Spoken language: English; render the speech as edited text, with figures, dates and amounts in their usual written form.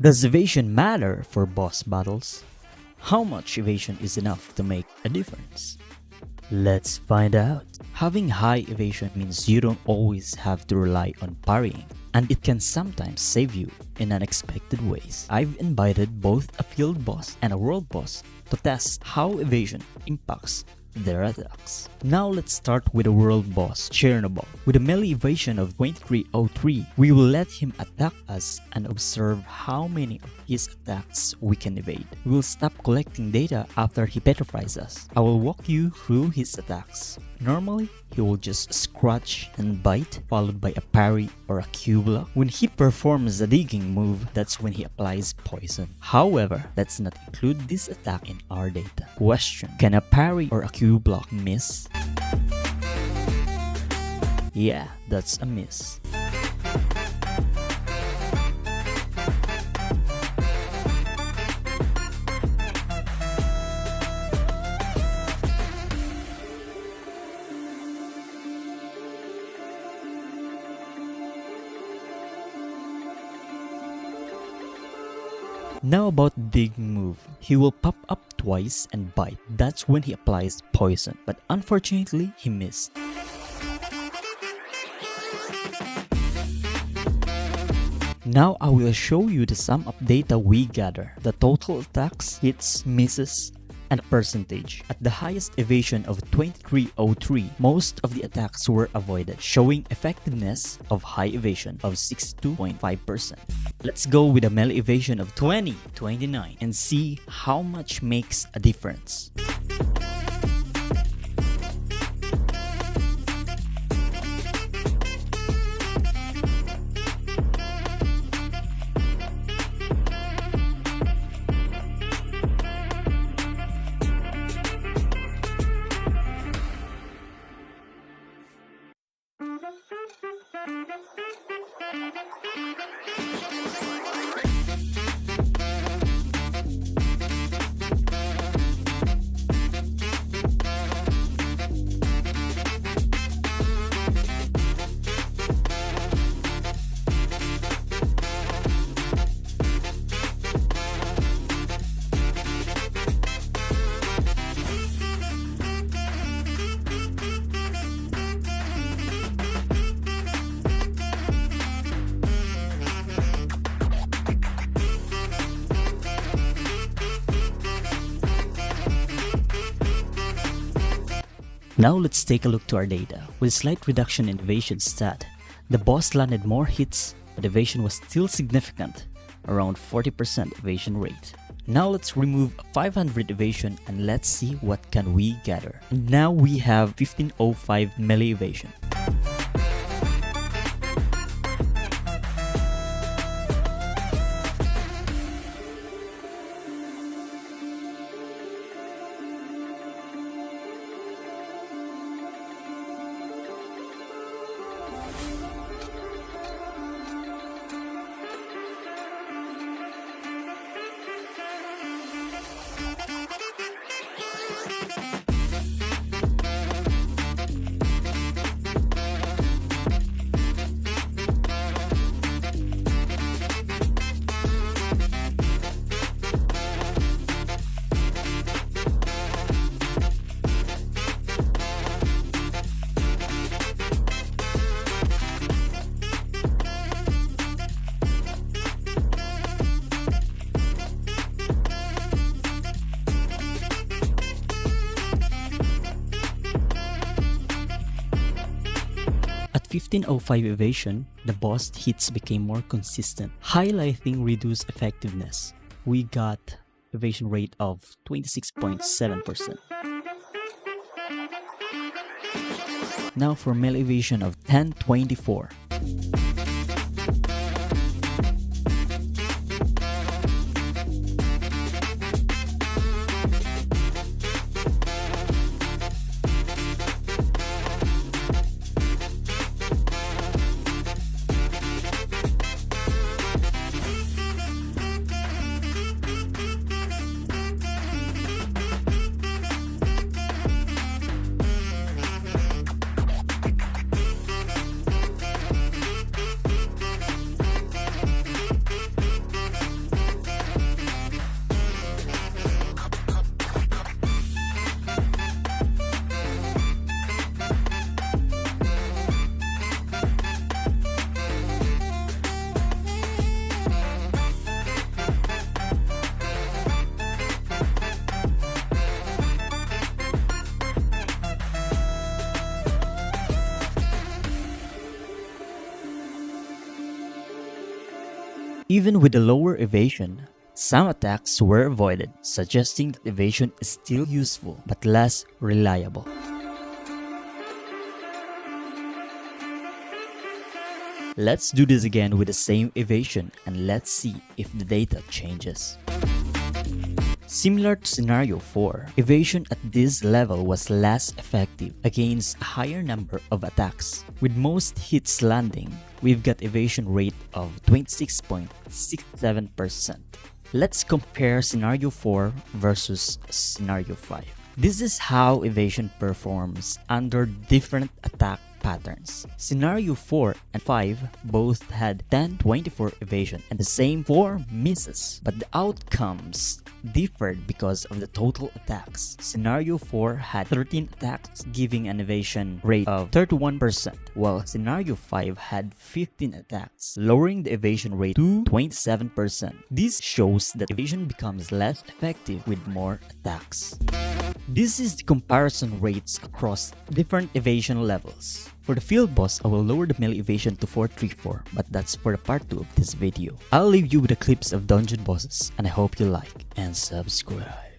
Does evasion matter for boss battles? How much evasion is enough to make a difference? Let's find out. Having high evasion means you don't always have to rely on parrying, and it can sometimes save you in unexpected ways. I've invited both a field boss and a world boss to test how evasion impacts their attacks. Now let's start with the world boss, Chernobyl. With a melee evasion of 2303, we will let him attack us and observe how many of his attacks we can evade. We will stop collecting data after he petrifies us. I will walk you through his attacks. Normally, he will just scratch and bite, followed by a parry or a Q block. When he performs a digging move, that's when he applies poison. However, let's not include this attack in our data. Question: can a parry or a Q block miss? Yeah, that's a miss. Now about dig move. He will pop up twice and bite. That's when he applies poison, but unfortunately he missed. Now I will show you the sum of data we gather, the total attacks, hits, misses, and percentage. At the highest evasion of 2303, most of the attacks were avoided, showing effectiveness of high evasion of 62.5%. Let's go with a melee evasion of 2029 and see how much makes a difference. Now let's take a look to our data. With a slight reduction in evasion stat, the boss landed more hits, but evasion was still significant, around 40% evasion rate. Now let's remove 500 evasion and let's see what can we gather. And now we have 1505 melee evasion. At 1505 evasion, the boss hits became more consistent, highlighting reduced effectiveness. We got evasion rate of 26.7%. Now for melee evasion of 1024. Even with a lower evasion, some attacks were avoided, suggesting that evasion is still useful but less reliable. Let's do this again with the same evasion and let's see if the data changes. Similar to scenario 4, evasion at this level was less effective against a higher number of attacks. With most hits landing, we've got evasion rate of 26.67%. Let's compare scenario 4 versus scenario 5. This is how evasion performs under different attack patterns. Scenario 4 and 5 both had 10-24 evasion and the same 4 misses, but the outcomes differed because of the total attacks. Scenario 4 had 13 attacks, giving an evasion rate of 31%, while Scenario 5 had 15 attacks, lowering the evasion rate to 27%. This shows that evasion becomes less effective with more attacks. This is the comparison rates across different evasion levels. For the field boss, I will lower the melee evasion to 434, but that's for the part 2 of this video. I'll leave you with the clips of dungeon bosses, and I hope you like and subscribe.